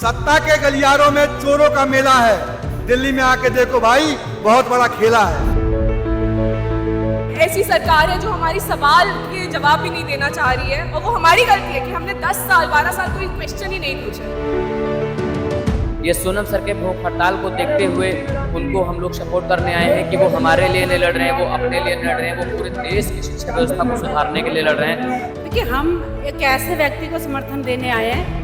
सत्ता के गलियारों में चोरों का मेला है। दिल्ली में आके देखो भाई, बहुत बड़ा खेला है। ऐसी सरकार है जो हमारी सवाल के जवाब भी नहीं देना चाह रही है, और वो हमारी गलती है कि हमने 10 साल 12 साल कोई क्वेश्चन ही नहीं पूछे। ये सोनम सर के भूख हड़ताल को देखते हुए उनको हम लोग सपोर्ट करने आए हैं कि वो हमारे लिए नहीं लड़ रहे हैं, वो अपने लिए लड़ रहे हैं, वो पूरे देश की शिक्षा व्यवस्था को सुधारने के लिए लड़ रहे हैं। देखिए, हम एक ऐसे व्यक्ति को समर्थन देने आए हैं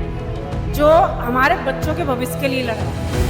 जो हमारे बच्चों के भविष्य के लिए लड़ रहा है।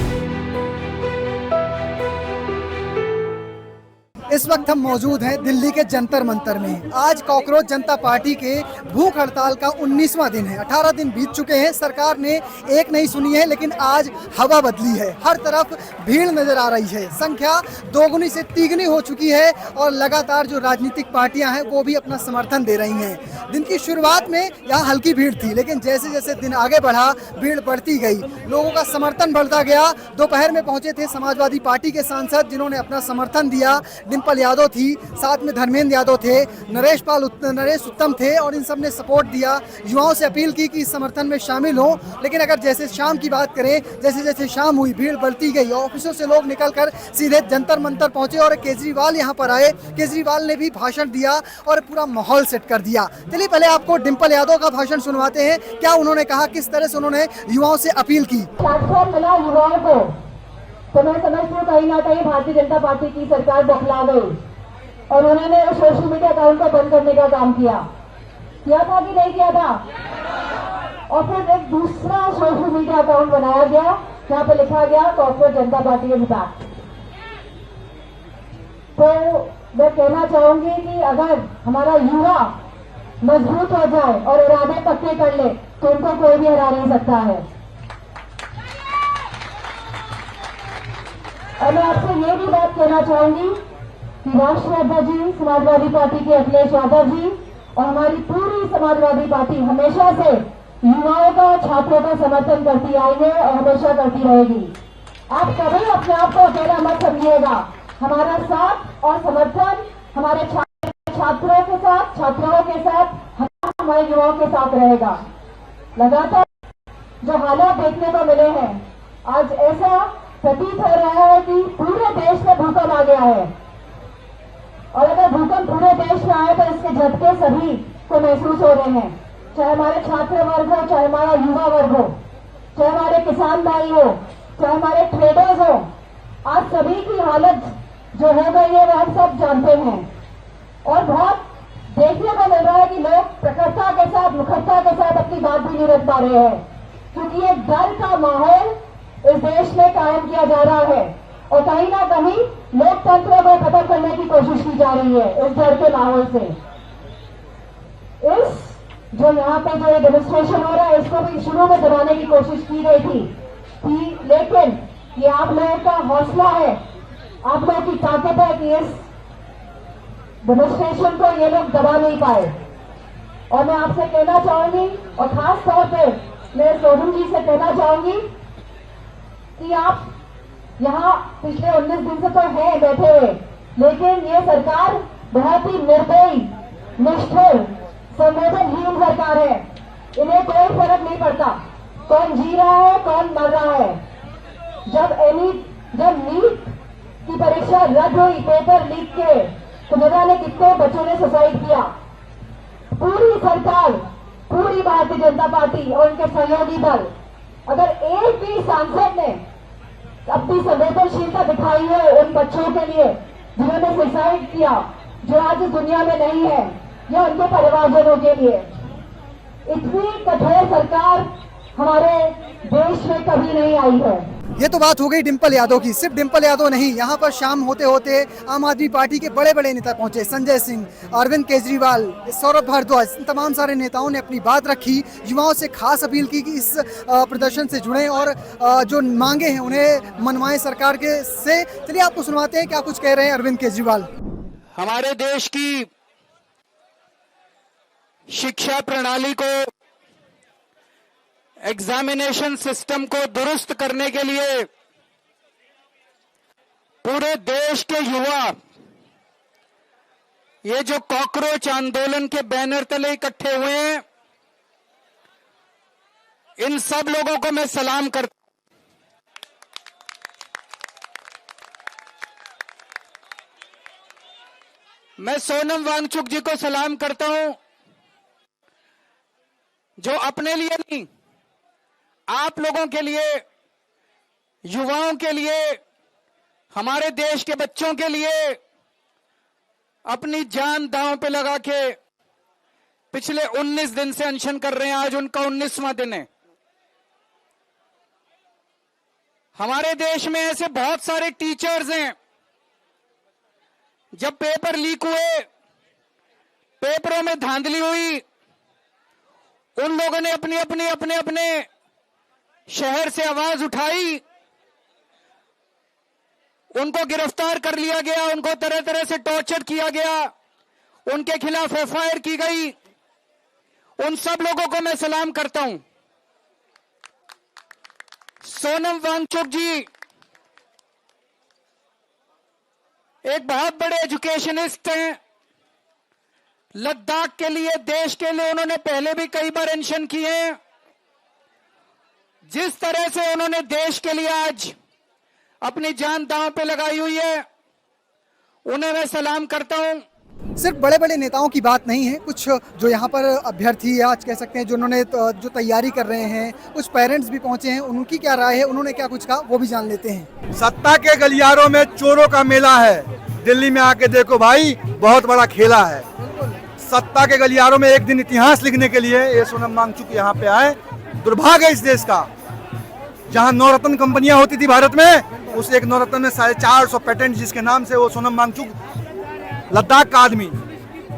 इस वक्त हम मौजूद हैं दिल्ली के जंतर मंतर में। आज कॉकरोच जनता पार्टी के भूख हड़ताल का 19वां दिन है। 18 दिन बीत चुके हैं, सरकार ने एक नहीं सुनी है, लेकिन आज हवा बदली है। हर तरफ भीड़ नजर आ रही है, संख्या दोगुनी से तिगुनी हो चुकी है और लगातार जो राजनीतिक पार्टियां हैं वो भी अपना समर्थन दे रही हैं। दिन की शुरुआत में यहाँ हल्की भीड़ थी, लेकिन जैसे जैसे दिन आगे बढ़ा भीड़ बढ़ती गई, लोगों का समर्थन बढ़ता गया। दोपहर में पहुंचे थे समाजवादी पार्टी के सांसद, जिन्होंने अपना समर्थन दिया। डिम्पल यादव थी, साथ में धर्मेंद्र यादव थे, नरेश उत्तम थे, और इन सब ने सपोर्ट दिया। युवाओं से अपील की कि इस समर्थन में शामिल हो। लेकिन अगर जैसे शाम की बात करें, जैसे जैसे शाम हुई भीड़ बढ़ती गई। ऑफिसों से लोग निकलकर सीधे जंतर मंतर पहुंचे और केजरीवाल यहां पर आए। केजरीवाल ने भी भाषण दिया और पूरा माहौल सेट कर दिया। चलिए पहले आपको डिम्पल यादव का भाषण सुनवाते हैं। क्या उन्होंने कहा, किस तरह से उन्होंने युवाओं से अपील की। प्लेटफॉर्म मिला युवाओं को, तो मैं समझती हूँ कहीं ना कहीं भारतीय जनता पार्टी की सरकार बौखला गई और उन्होंने सोशल मीडिया अकाउंट को बंद करने का काम किया था कि नहीं किया था। और फिर एक दूसरा सोशल मीडिया अकाउंट बनाया गया जहाँ पे लिखा गया cockroach Janata party is back. तो मैं कहना चाहूंगी कि अगर हमारा युवा मजबूत हो जाए और इरादे पक्के कर ले तो उनको कोई भी हरा नहीं सकता है। और मैं आपसे ये भी बात कहना चाहूंगी कि राष्ट्रीय अध्यक्ष जी, समाजवादी पार्टी के अखिलेश यादव जी और हमारी पूरी समाजवादी पार्टी हमेशा से युवाओं का, छात्रों का समर्थन करती आई है और हमेशा करती रहेगी। आप कभी अपने आप को अकेला मत समझिएगा। हमारा साथ और समर्थन हमारे छात्रों के साथ, छात्राओं के साथ, हमारे युवाओं के साथ रहेगा। लगातार जो हालात देखने को मिले हैं, आज ऐसा प्रतीत हो रहा है कि पूरे देश में भूकंप आ गया है। और अगर भूकंप पूरे देश में आए तो इसके झटके सभी को महसूस हो रहे हैं, चाहे हमारे छात्र वर्ग हो, चाहे हमारा युवा वर्ग हो, चाहे हमारे किसान भाई हो, चाहे हमारे ट्रेडर्स हो। आज सभी की हालत जो हो गई है वो हम सब जानते हैं। और बहुत देखने को मिल रहा है कि लोग प्रखरता के साथ, मुखरता के साथ अपनी बात भी नहीं रख पा रहे हैं, क्योंकि एक डर का माहौल इस देश में कायम किया जा रहा है और कहीं ना कहीं लोकतंत्र को खत्म करने की कोशिश की जा रही है इस डर के माहौल से। इस जो यहाँ पे जो डेमोन्स्ट्रेशन हो रहा है, इसको भी शुरू में दबाने की कोशिश की गई थी, लेकिन ये आप लोगों का हौसला है, आप लोगों की ताकत है कि इस डेमोन्स्ट्रेशन को ये लोग दबा नहीं पाए। और मैं आपसे कहना चाहूंगी, और खास तौर पर मैं सोनम जी से कहना चाहूंगी कि आप यहाँ पिछले 19 दिन से तो है बैठे हुए, लेकिन ये सरकार बहुत ही निर्दयी, निष्ठुर, संवेदनहीन सरकार है। इन्हें कोई फर्क नहीं पड़ता कौन जी रहा है, कौन मर रहा है। जब नीट की परीक्षा रद्द हुई, पेपर लीक के, तो न जाने कितने बच्चों ने सुसाइड किया। पूरी सरकार, पूरी भारतीय जनता पार्टी और उनके सहयोगी दल, अगर एक भी सांसद ने अपनी संवेदनशीलता दिखाई है उन बच्चों के लिए जिन्होंने सुसाइड किया, जो आज इस दुनिया में नहीं है, या उनके परिवारजनों के लिए, इतनी कठोर सरकार हमारे देश में कभी नहीं आई है। ये तो बात हो गई डिम्पल यादव की। सिर्फ डिम्पल यादव नहीं, यहाँ पर शाम होते होते आम आदमी पार्टी के बड़े बड़े नेता पहुंचे। संजय सिंह, अरविंद केजरीवाल, सौरभ भारद्वाज, तमाम सारे नेताओं ने अपनी बात रखी। युवाओं से खास अपील की कि इस प्रदर्शन से जुड़ें और जो मांगे हैं उन्हें मनवाएं सरकार के से। चलिए आपको सुनवाते हैं क्या कुछ कह रहे हैं अरविंद केजरीवाल। हमारे देश की शिक्षा प्रणाली को, एग्जामिनेशन सिस्टम को दुरुस्त करने के लिए पूरे देश के युवा ये जो कॉकरोच आंदोलन के बैनर तले इकट्ठे हुए हैं, इन सब लोगों को मैं सलाम करता मैं सोनम वांगचुक जी को सलाम करता हूं, जो अपने लिए नहीं, आप लोगों के लिए, युवाओं के लिए, हमारे देश के बच्चों के लिए अपनी जान दांव पे लगा के पिछले 19 दिन से अनशन कर रहे हैं। आज उनका 19वां दिन है। हमारे देश में ऐसे बहुत सारे टीचर्स हैं, जब पेपर लीक हुए, पेपरों में धांधली हुई, उन लोगों ने अपने शहर से आवाज उठाई, उनको गिरफ्तार कर लिया गया, उनको तरह तरह से टॉर्चर किया गया, उनके खिलाफ एफआईआर की गई। उन सब लोगों को मैं सलाम करता हूं। सोनम वांगचुक जी एक बहुत बड़े एजुकेशनिस्ट हैं। लद्दाख के लिए, देश के लिए उन्होंने पहले भी कई बार अनशन किए हैं। जिस तरह से उन्होंने देश के लिए आज अपनी जान दांव पे लगाई हुई है, उन्हें मैं सलाम करता हूं। सिर्फ बड़े बड़े नेताओं की बात नहीं है, कुछ जो यहाँ पर अभ्यर्थी आज कह सकते हैं जो उन्होंने जो तैयारी कर रहे हैं, कुछ पेरेंट्स भी पहुंचे हैं, उनकी क्या राय है, उन्होंने क्या कुछ कहा, वो भी जान लेते हैं। सत्ता के गलियारों में चोरों का मेला है। दिल्ली में आके देखो भाई, बहुत बड़ा खेला है। सत्ता के गलियारों में एक दिन इतिहास लिखने के लिए ये सोनम वांगचुक यहाँ पे आए। दुर्भाग्य है इस देश का, जहाँ नवरत्न कंपनियां होती थी भारत में, उस एक नवरत्न में 450 पेटेंट जिसके नाम से वो सोनम वांगचुक, लद्दाख का आदमी,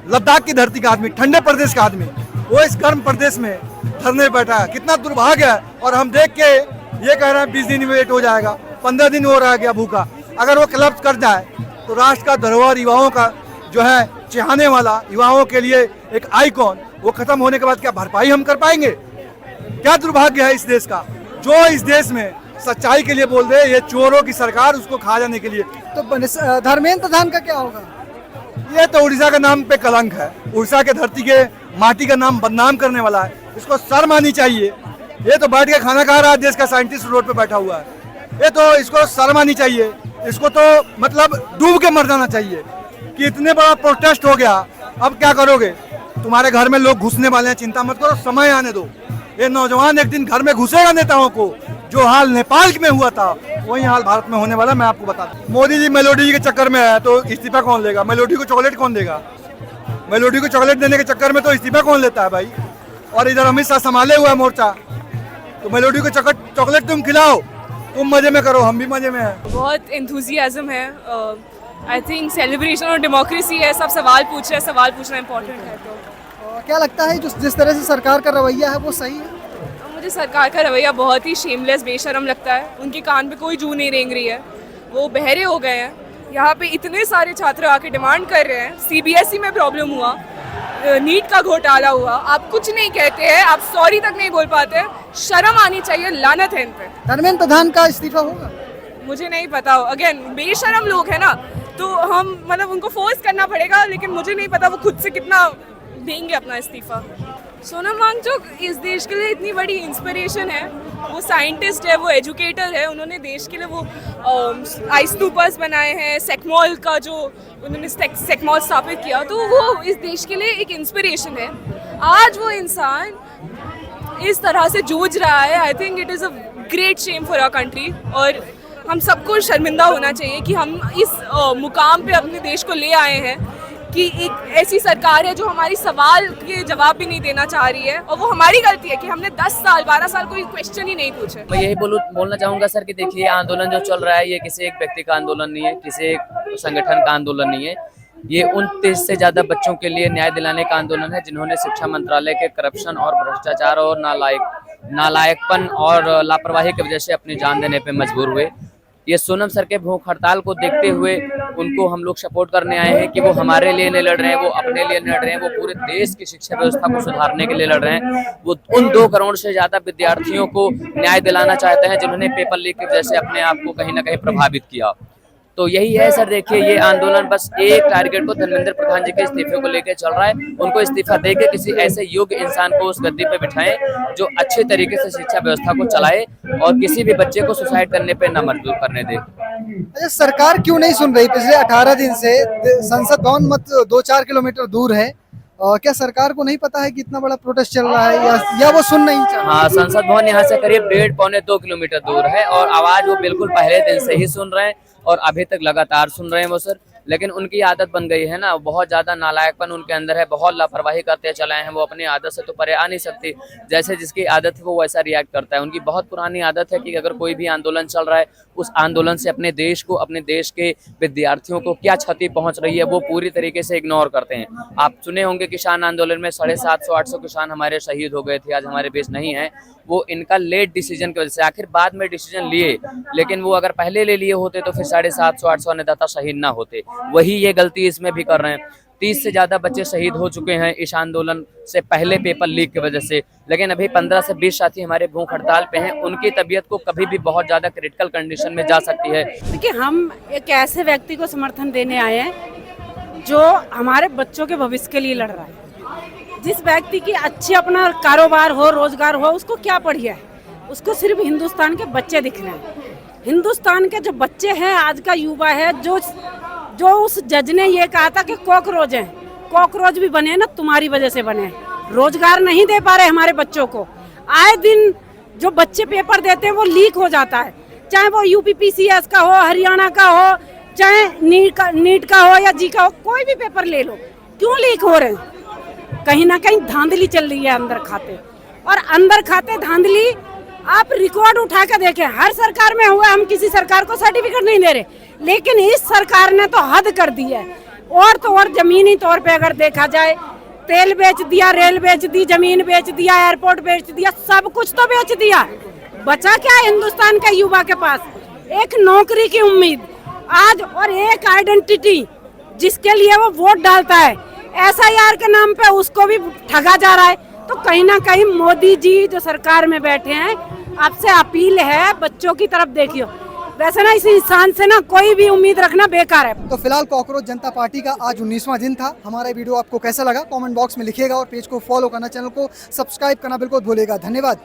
लद्दाख की धरती का आदमी, ठंडे प्रदेश का आदमी, वो इस गर्म प्रदेश में धरने बैठा है। कितना दुर्भाग्य है। और हम देख के ये कह रहे हैं 20 दिन वेट हो जाएगा, 15 दिन हो रह गया भूखा। अगर वो क्लब्स कर जाए तो राष्ट्र का धरोहर, युवाओं का जो है चाहने वाला, युवाओं के लिए एक आइकॉन, वो खत्म होने के बाद क्या भरपाई हम कर पाएंगे? क्या दुर्भाग्य है इस देश का, जो इस देश में सच्चाई के लिए बोल दे, ये चोरों की सरकार, उसको खा जाने के लिए। तो धर्मेंद्र प्रधान का क्या होगा? ये तो उड़ीसा के नाम पे कलंक है। उड़ीसा के धरती के माटी का नाम बदनाम करने वाला है। इसको शर्म आनी चाहिए। ये तो बैठ के खाना खा रहा है, देश का साइंटिस्ट रोड पे बैठा हुआ है। ये तो इसको शर्म आनी चाहिए। इसको तो मतलब डूब के मर जाना चाहिए कि इतने बड़ा प्रोटेस्ट हो गया, अब क्या करोगे? तुम्हारे घर में लोग घुसने वाले हैं, चिंता मत करो, समय आने दो। ये नौजवान एक दिन घर में घुसेगा नेताओं को। जो हाल नेपाल में हुआ था, वही हाल भारत में होने वाला, मैं आपको बता दूं। मोदी जी मेलोडी के चक्कर में है तो इस्तीफा कौन लेगा? मेलोडी को चॉकलेट कौन देगा? मेलोडी को चॉकलेट देने के चक्कर में तो इस्तीफा कौन लेता है भाई? और इधर अमित शाह संभाले हुआ है मोर्चा, तो मेलोडी को चॉकलेट तुम खिलाओ, तुम मजे में करो, हम भी मजे में हैं। बहुत एंथुजियाज्म है। आई थिंक सेलिब्रेशन और डेमोक्रेसी है। सब सवाल पूछ रहे हैं, सवाल पूछना इम्पोर्टेंट है। तो क्या लगता है जिस तरह से सरकार का रवैया है वो सही है? मुझे सरकार का रवैया बहुत ही शेमलेस, बेशरम लगता है। उनके कान पे कोई जू नहीं रेंग रही है, वो बहरे हो गए हैं। यहाँ पे इतने सारे छात्र आके डिमांड कर रहे हैं। सीबीएसई में प्रॉब्लम हुआ, नीट का घोटाला हुआ, आप कुछ नहीं कहते हैं, आप सॉरी तक नहीं बोल पाते। शर्म आनी चाहिए, लानत है इन पे। धर्मेंद्र प्रधान का इस्तीफा होगा? मुझे नहीं पता, अगेन बेशरम लोग है ना, तो हम मतलब उनको फोर्स करना पड़ेगा, लेकिन मुझे नहीं पता वो खुद से कितना देंगे अपना इस्तीफा। सोनम वांगचुक इस देश के लिए इतनी बड़ी इंस्पिरेशन है। वो साइंटिस्ट है, वो एजुकेटर है। उन्होंने देश के लिए वो आइसटूपर्स बनाए हैं, सेकमॉल का जो उन्होंने सेकमॉल स्थापित किया, तो वो इस देश के लिए एक इंस्पिरेशन है। आज वो इंसान इस तरह से जूझ रहा है। I think it is a great shame for our country, और हम सबको शर्मिंदा होना चाहिए कि हम इस मुकाम पे अपने देश को ले आए हैं कि एक ऐसी सरकार है जो हमारी सवाल के जवाब भी नहीं देना चाह रही है। और वो हमारी गलती है कि हमने 10 साल 12 साल कोई क्वेश्चन ही नहीं पूछे। मैं यही बोलना चाहूँगा सर कि देखिए, आंदोलन जो चल रहा है ये किसी एक व्यक्ति का आंदोलन नहीं है, किसी एक संगठन का आंदोलन नहीं है। ये 29 से ज़्यादा बच्चों के लिए न्याय दिलाने का आंदोलन है, जिन्होंने शिक्षा मंत्रालय के करप्शन और भ्रष्टाचार और नालायकपन और लापरवाही की वजह से अपनी जान देने पर मजबूर हुए। ये सोनम सर के भूख हड़ताल को देखते हुए उनको हम लोग सपोर्ट करने आए हैं कि वो हमारे लिए नहीं लड़ रहे हैं, वो अपने लिए लड़ रहे हैं, वो पूरे देश की शिक्षा व्यवस्था को सुधारने के लिए लड़ रहे हैं। वो उन 2 करोड़ से ज़्यादा विद्यार्थियों को न्याय दिलाना चाहते हैं जिन्होंने पेपर लीक की वजह से अपने आप को कहीं ना कहीं प्रभावित किया। तो यही है सर, देखिए ये आंदोलन बस एक टारगेट को धर्मेंद्र प्रधान जी के इस्तीफे को लेकर चल रहा है। उनको इस्तीफा देके किसी ऐसे योग्य इंसान को उस गद्दी पे बिठाएं जो अच्छे तरीके से शिक्षा व्यवस्था को चलाए और किसी भी बच्चे को सुसाइड करने पे न मजबूर करने दे। अच्छा, सरकार क्यों नहीं सुन रही? पिछले 18 दिन से संसद भवन मत 2-4 किलोमीटर दूर है। क्या सरकार को नहीं पता है कि इतना बड़ा प्रोटेस्ट चल रहा है या वो सुन नहीं चाहती? हाँ, संसद भवन यहाँ से करीब 1.5-2 किलोमीटर दूर है और आवाज वो बिल्कुल पहले दिन से ही सुन रहे हैं और अभी तक लगातार सुन रहे हैं वो सर। लेकिन उनकी आदत बन गई है ना, बहुत ज्यादा नालायकपन उनके अंदर है, बहुत लापरवाही करते चले हैं। वो अपनी आदत से तो परे आ नहीं सकती, जैसे जिसकी आदत है वो वैसा रिएक्ट करता है। उनकी बहुत पुरानी आदत है कि अगर कोई भी आंदोलन चल रहा है, उस आंदोलन से अपने देश को, अपने देश के विद्यार्थियों को क्या क्षति पहुंच रही है वो पूरी तरीके से इग्नोर करते हैं। आप सुने होंगे किसान आंदोलन में 750-800 किसान हमारे शहीद हो गए थे, आज हमारे बीच नहीं है। वो इनका लेट डिसीजन की वजह से, आखिर बाद में डिसीजन लिए, लेकिन वो अगर पहले ले लिए होते तो फिर 750-800 अन्नदाता शहीद ना होते। वही ये गलती इसमें भी कर रहे हैं। 30 से ज्यादा बच्चे शहीद हो चुके हैं इस आंदोलन से पहले पेपर लीक की वजह से, लेकिन अभी 15 से 20 साथी हमारे भूख हड़ताल पे हैं। उनकी तबीयत को कभी भी बहुत ज्यादा क्रिटिकल कंडीशन में जा सकती है। देखिए, हम एक ऐसे व्यक्ति को समर्थन देने आए हैं जो हमारे बच्चों के भविष्य के लिए लड़ रहा है। जिस व्यक्ति की अच्छी अपना कारोबार हो, रोजगार हो, उसको क्या पड़ी है? उसको सिर्फ हिंदुस्तान के बच्चे दिख रहे हैं। हिंदुस्तान के जो बच्चे हैं, आज का युवा है, जो उस जज ने ये कहा था कि कॉकरोच हैं, कॉकरोच भी बने ना तुम्हारी वजह से बने। रोजगार नहीं दे पा रहे हमारे बच्चों को। आए दिन जो बच्चे पेपर देते हैं वो लीक हो जाता है, चाहे वो यूपीपीसीएस का हो, हरियाणा का हो, चाहे नीट का हो या जी का हो, कोई भी पेपर ले लो, क्यों लीक हो रहे हैं? कहीं ना कहीं धांधली चल रही है अंदर खाते, और अंदर खाते धांधली आप रिकॉर्ड उठा के देखें, हर सरकार में हुआ। हम किसी सरकार को सर्टिफिकेट नहीं दे रहे, लेकिन इस सरकार ने तो हद कर दी है। और तो और जमीनी तौर पे अगर देखा जाए, तेल बेच दिया, रेल बेच दी, जमीन बेच दिया, एयरपोर्ट बेच दिया, सब कुछ तो बेच दिया। बचा क्या है हिंदुस्तान के युवा के पास? एक नौकरी की उम्मीद आज, और एक आइडेंटिटी जिसके लिए वो वोट डालता है। SIR के नाम पे उसको भी ठगा जा रहा है। तो कहीं ना कहीं मोदी जी जो सरकार में बैठे हैं, आपसे अपील है, बच्चों की तरफ देखियो। वैसे ना इस इंसान से ना कोई भी उम्मीद रखना बेकार है। तो फिलहाल कॉकरोच जनता पार्टी का आज 19वां दिन था। हमारा वीडियो आपको कैसा लगा कमेंट बॉक्स में लिखिएगा और पेज को फॉलो करना, चैनल को सब्सक्राइब करना बिल्कुल भूलिएगा। धन्यवाद।